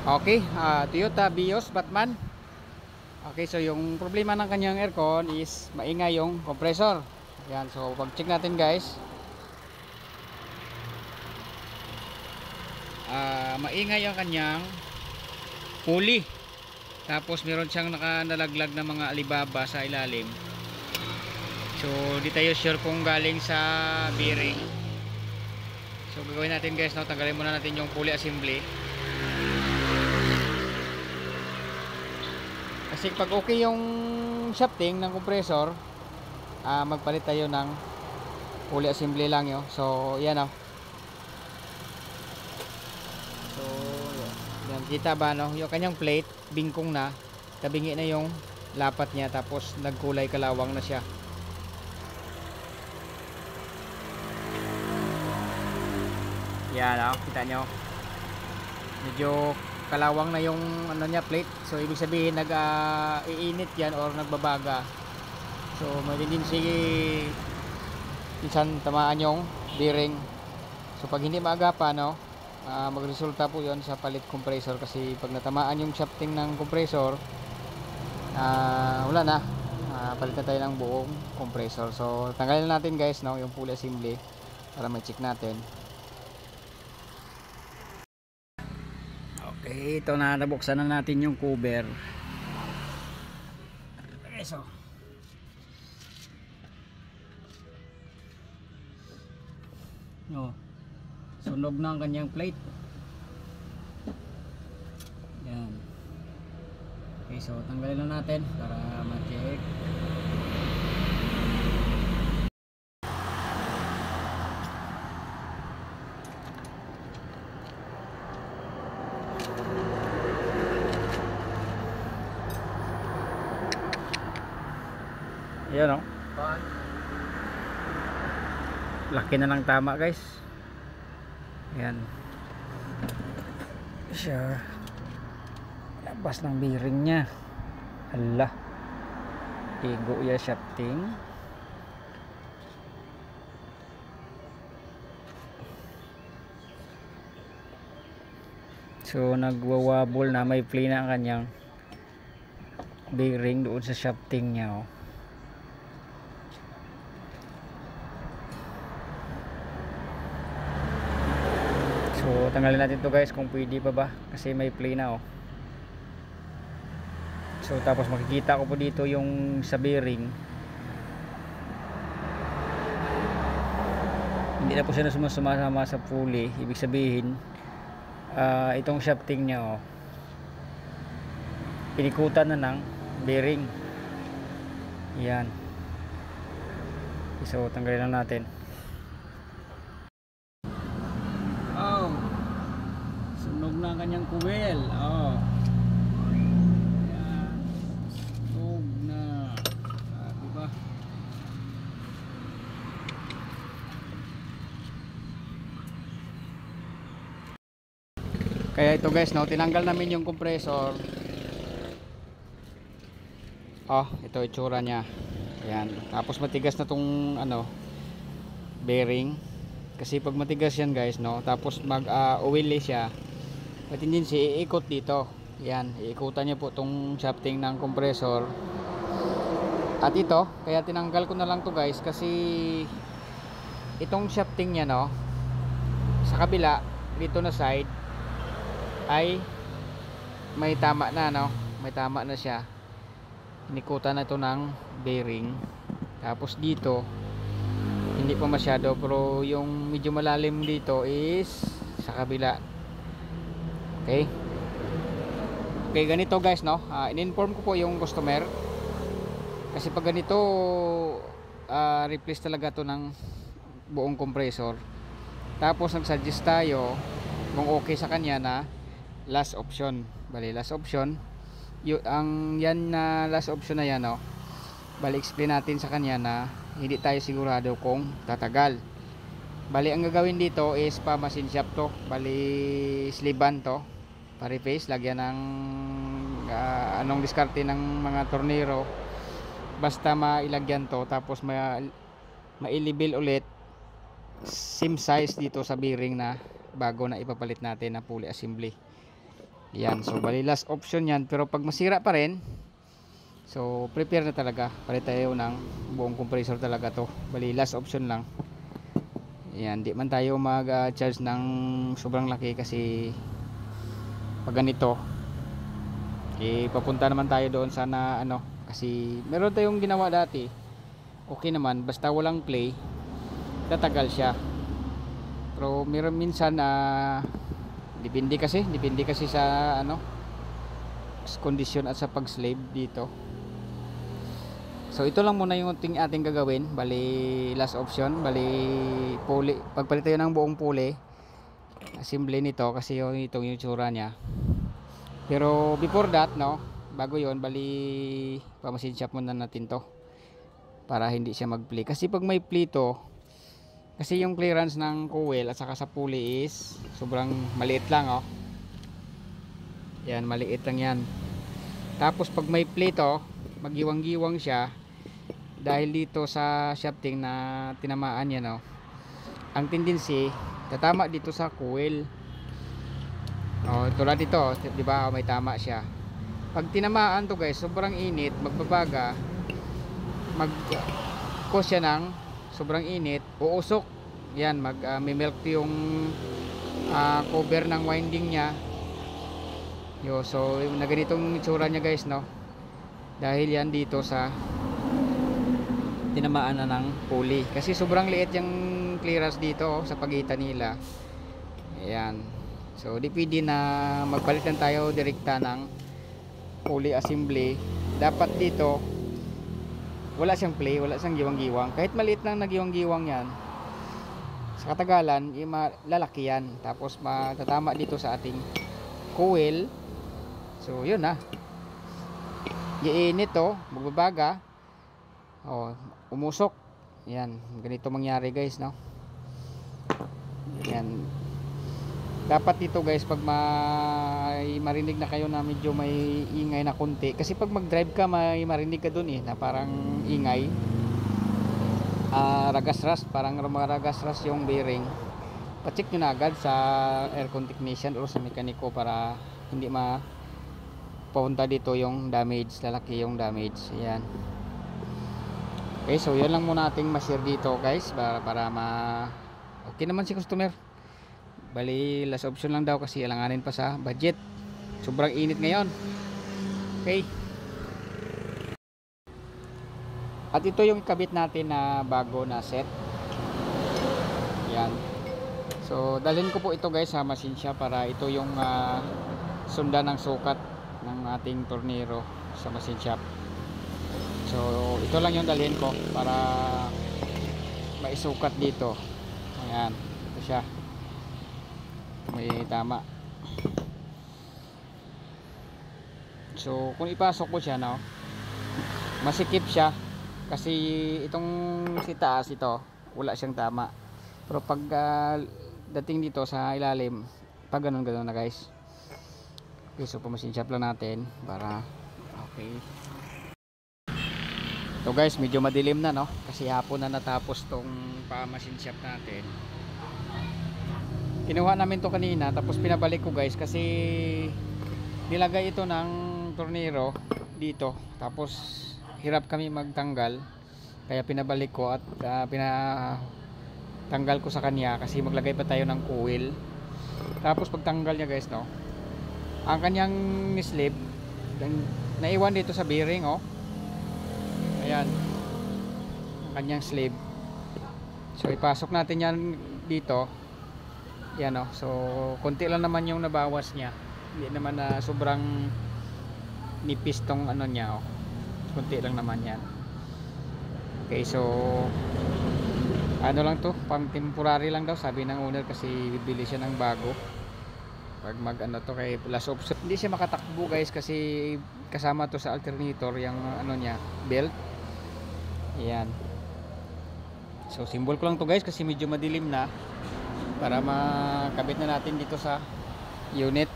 Okay, Toyota Vios Batman. Okay, so yung problema ng kanyang aircon is maingay yung compressor. Yan, so pag check natin guys, maingay ang kanyang pulley. Tapos meron siyang nalaglag na mga alibaba sa ilalim. So di tayo sure kung galing sa bearing. So gagawin natin guys, no, tanggalin muna natin yung pulley assembly. Kasi pag okay yung shafting ng compressor, magpalit tayo ng pulley assembly lang yun. So yan o. So yan, kita ba no? Yung kanyang plate bingkong na, tabingi na yung lapat niya, tapos nagkulay kalawang na siya. Yan o, kita nyo, medyo kalawang na yung ano niya, plate. So ibig sabihin iinit yan or nagbabaga. So may tendency minsan tamaan yung bearing. So pag hindi maagapan, no, magresulta po yon sa palit compressor. Kasi pag natamaan yung shafting ng compressor, wala na, palit na tayo ng buong compressor. So tanggalin natin guys, no, yung pulley assembly para ma-check natin. Okay, ito na, nabuksan na natin yung cover. Okay, so sunog na ang kanyang plate. Yan. Okay, so tanggalin na natin para ma-check. Ayan o, laki na ng tama guys. Ayan siya, labas ng bearing nya. Hala, igo ya shafting. So nagwawabol na, may play na ang kanyang bearing doon sa shafting nya. So tanggalin natin to guys kung pwede pa ba, kasi may play na So tapos makikita ko po dito yung sa bearing, hindi na po siya sumasama sa pulley. Ibig sabihin itong shafting nya pinikutan na ng bearing. Yan. So tanggalin na natin. Sunog na ang kanyang kuwel. Ayan. Sunog na. Diba? Kaya ito guys, no, tinanggal namin yung compressor. Ito itsura nya. Ayan. Tapos matigas na tong bearing. Kasi pag matigas yan guys, no, tapos oily siya, may tendency iikot dito. Yan, iikutan niya po tong shafting ng compressor. At ito, kaya tinanggal ko na lang to guys, kasi itong shafting niya, no, sa kabila dito na side ay may tama na, no, may tama na siya. Inikutan na ito ng bearing. Tapos dito hindi pa masyado, pero yung medyo malalim dito is sa kabila. Okay, ganito guys, no, in-inform ko po yung customer, kasi pag ganito replace talaga to ng buong compressor. Tapos nagsuggest tayo kung okay sa kanya na last option. Bali last option yan na last option na yan, no, bali explain natin sa kanya na hindi tayo sigurado kung tatagal. Bali ang gagawin dito is pa machine shop to. Bali sliban to, pa-reface, lagyan ng anong diskarte ng mga tornero, basta mailagyan to. Tapos mailibil ulit same size dito sa bearing na bago na ipapalit natin na pulley assembly. Yan, so bali last option yan. Pero pag masira pa rin, so prepare na talaga, palit tayo ng buong compressor talaga to. Bali last option lang. Yan, di man tayo mag charge ng sobrang laki kasi pag ganito papunta naman tayo doon sana ano, kasi meron tayong ginawa dati, okay naman, basta walang play tatagal siya. Pero meron minsan depende kasi sa ano, kondisyon at sa pag slave dito. So ito lang muna yung ating gagawin. Bali last option, bali pulley, pagpalit tayo ng buong pulley, assembly nito kasi itong yung tsura niya. Pero before that, no, bago yon, bali pamasin shop muna natin to para hindi siya mag-play. Kasi pag may play to, kasi yung clearance ng coil at saka sa pulley is sobrang maliit lang, oh. Yan, maliit lang yan. Tapos pag may play to, magiwang-giwang siya dahil dito sa shafting na tinamaan yan, no. Ang tendency tatama dito sa coil. Oh, tulad dito, 'di ba? May tama siya. Pag tinamaan to, guys, sobrang init, magbabaga, mag-cause siya ng sobrang init, uusok. Yan, may melt yung cover ng winding niya. Yo, so na ganitong itsura niya, guys, no. Dahil yan dito sa tinamaan na ng pulley. Kasi sobrang liit yung clearance dito, sa pagitan nila. Ayan. So depende na magpalitan tayo direkta ng pulley assembly. Dapat dito wala siyang play, wala siyang giwang-giwang. Kahit maliit lang na giwang-giwang yan, sa katagalan lalaki yan. Tapos matatama dito sa ating coil. So yun na, iinit to, magbabaga, umusok. Yan, ganito mangyari, guys, no. Yan, dapat dito, guys, pag marinig na kayo na medyo may ingay na konti, kasi pag mag drive ka may marinig ka dun na parang ingay, ragas-ras, parang ragas-ras yung bearing, pacheck nyo na agad sa aircon technician o sa mekaniko para hindi papunta dito yung damage, lalaki yung damage. Ayan. Okay, so yun lang muna ating ma-share dito, guys, para okay naman si customer. Bali last option lang daw kasi alanganin pa sa budget, sobrang init ngayon. Okay, at ito yung ikabit natin na bago na set. Yan, so dalhin ko po ito, guys, sa machine shop para ito yung sundan ng sukat ng ating tornero sa machine shop. So ito lang yung dalhin ko para maisukat dito. Ayan, ito siya, may tama. So kung ipasok ko siya, no, masikip siya kasi itong si taas ito wala siyang tama. Pero pag dating dito sa ilalim, pag ganun na, guys. Okay, so pumasin shop lang natin para okay. So guys, medyo madilim na, no, kasi hapon na natapos tong pa-machine shop natin. Kinuha namin to kanina, tapos pinabalik ko, guys, kasi nilagay ito ng tornero dito, tapos hirap kami magtanggal, kaya pinabalik ko at pinatanggal ko sa kanya kasi maglagay pa tayo ng coil. Tapos pagtanggal niya, guys, no, ang kanyang slip naiwan dito sa bearing, oh. Ayan, ang kanyang slip. So ipasok natin yan dito. Yan, oh. So konti lang naman yung nabawas niya, hindi naman na sobrang nipis tong ano niya, oh. Konti lang naman yan. Okay, so ano lang to, pang temporary lang daw sabi ng owner kasi bibili siya ng bago pag mag ano to, kay last option. Hindi siya makatakbo, guys, kasi kasama to sa alternator yung ano niya, belt. Ayan. So symbol ko lang to, guys, kasi medyo madilim na, para makabit na natin dito sa unit.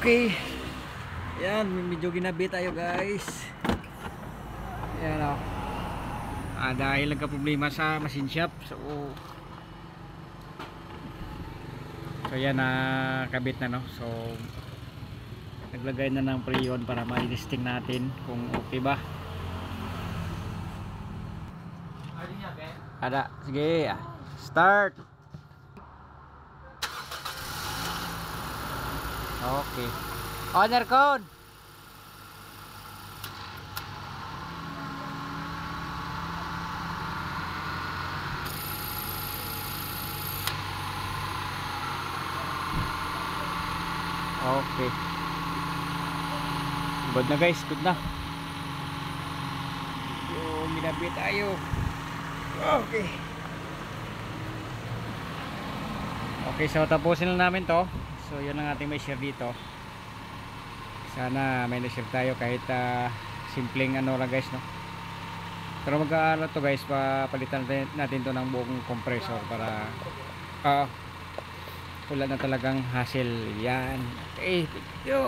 Okay, yan, medyo ginabi tayo, guys. Yan, oh. Dahil nagka-problema sa machine shop, so So yan, nakabit na, no. So naglagay na ng preyon para ma-testing natin kung okay ba. Ada, sige, start. Okay, on aircon. Okay, good na guys, good na. Yung minabit tayo. Okay. Okay, so tapusin lang namin to. So yun ang ating may share dito. Sana may na-share tayo kahit simpleng ano lang guys, no. Pero mag-aano to guys, papalitan natin to ng buong compressor para wala na talagang hassle. Yan. Okay, thank you.